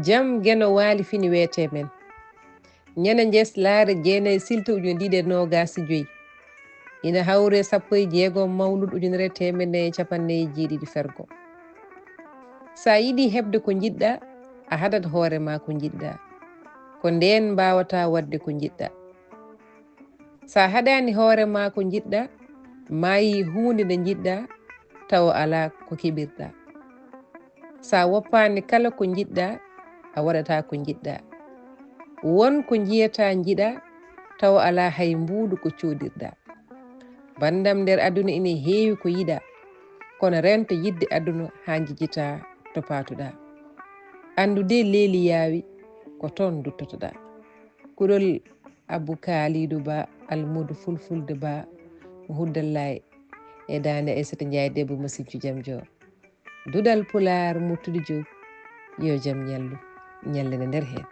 jam geno waali fini weete men ñana njes laare jeenay silto ujune ɗiɗi e nogas joyi ina hawre 16 mawlud ujunere temedde capanɗe jeeɗiɗi fergo sa yiɗi hebde ko jiɗɗa a hadat hoore ma ko jiɗɗa ko nden mbawata wadde ko jiɗɗa sa haɗani hoore ma ko jiɗɗa mayi hunde nde jiɗɗa taw ala ko keɓirɗa sa woppani kala ko jiɗɗa a waɗata ko jiɗɗa won ko jiyata jiɗa taw ala hay mbuuɗu ko codirɗa bandam nder aduna ina heewi ko yiɗa kono rento yidde aduna ha jijjita to patuɗa andude leeli yaawi ko toon duttotoɗa kurol Abou Kalidou Ba almudo fulfulde ba mo huddallay e dande Aissata Ndiaye debbo mo Sinthiou Jam Dior dudal pular muttude jo yo jam ñallu ñallene nder hen